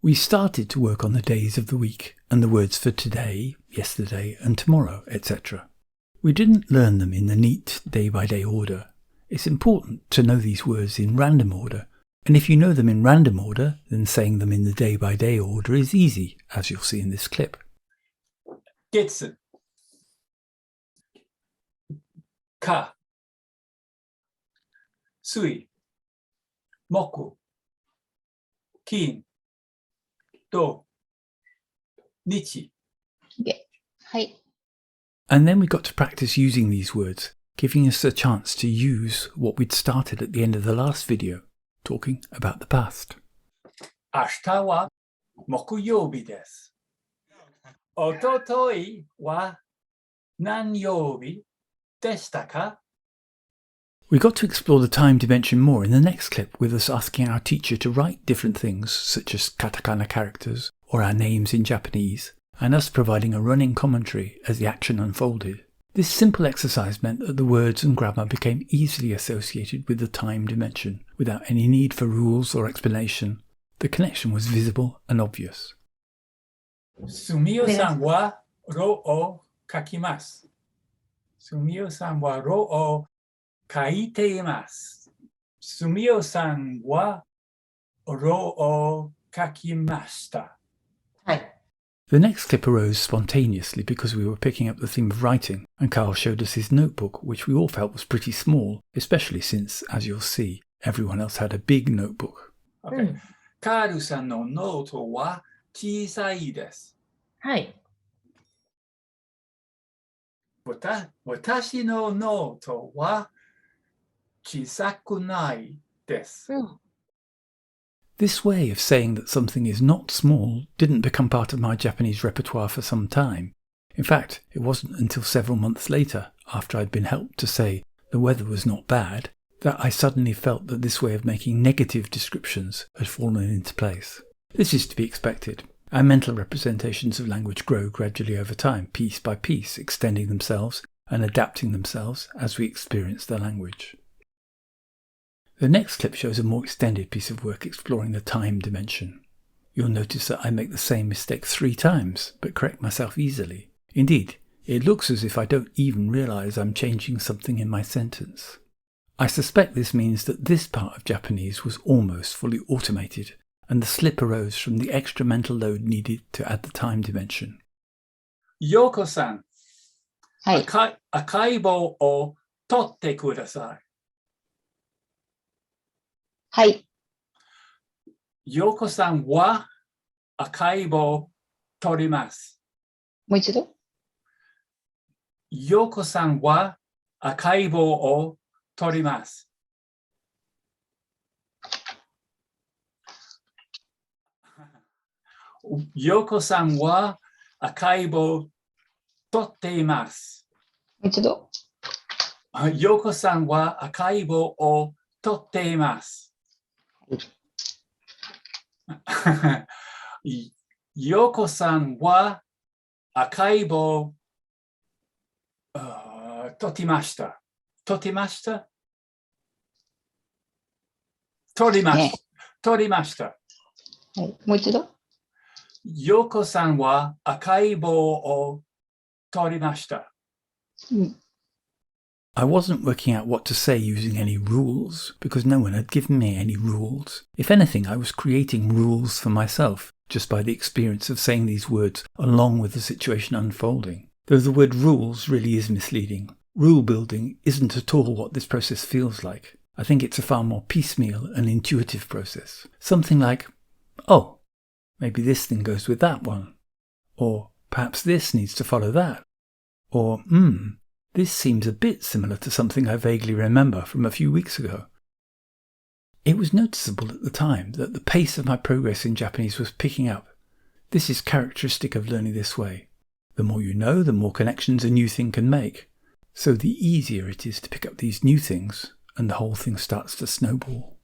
We started to work on the days of the week and the words for today, yesterday and tomorrow, etc. We didn't learn them in the neat day-by-day order. It's important to know these words in random order, and if you know them in random order, then saying them in the day-by-day order is easy, as you'll see in this clip. 月、火、水、木、金、土、日。 はい。 And then we got to practice using these words, giving us a chance to use what we'd started at the end of the last video, talking about the past. 明日は木曜日です。おとといは何曜日でしたか? We got to explore the time dimension more in the next clip with us asking our teacher to write different things such as katakana characters or our names in Japanese, and us providing a running commentary as the action unfolded. This simple exercise meant that the words and grammar became easily associated with the time dimension without any need for rules or explanation. The connection was visible and obvious. すみおさんはろを書きます。すみおさんはろを書いています。すみおさんはろを書きました。はい。 The next clip arose spontaneously because we were picking up the theme of writing, and Carl showed us his notebook, which we all felt was pretty small, especially since, as you'll see, everyone else had a big notebook. Okay. カールさんのノートは小さいです。はい。私のノートは小さくないです。This way of saying that something is not small didn't become part of my Japanese repertoire for some time. In fact, it wasn't until several months later, after I'd been helped to say the weather was not bad, that I suddenly felt that this way of making negative descriptions had fallen into place. This is to be expected. Our mental representations of language grow gradually over time, piece by piece, extending themselves and adapting themselves as we experience the language. The next clip shows a more extended piece of work exploring the time dimension. You'll notice that I make the same mistake 3 times, but correct myself easily. Indeed, it looks as if I don't even realise I'm changing something in my sentence. I suspect this means that this part of Japanese was almost fully automated, and the slip arose from the extra mental load needed to add the time dimension. ようこさん、はい。赤い棒を取ってください。はい。ようこさんは赤い棒を取ります。もう一度。ようこさんは赤い棒を取ります。ようこさんは赤い棒を取っています。もう一度。ようこさんは赤い棒を取っています。ようこさんは赤い棒を取りました。取りました。取りました。取りました。はい。もう一度。ようこさんは赤い棒を取りました。I wasn't working out what to say using any rules, because no one had given me any rules. If anything, I was creating rules for myself, just by the experience of saying these words along with the situation unfolding. Though the word rules really is misleading. Rule building isn't at all what this process feels like. I think it's a far more piecemeal and intuitive process. Something like, oh, maybe this thing goes with that one. Or perhaps this needs to follow that. Or, this seems a bit similar to something I vaguely remember from a few weeks ago. It was noticeable at the time that the pace of my progress in Japanese was picking up. This is characteristic of learning this way. The more you know, the more connections a new thing can make. So the easier it is to pick up these new things, and the whole thing starts to snowball.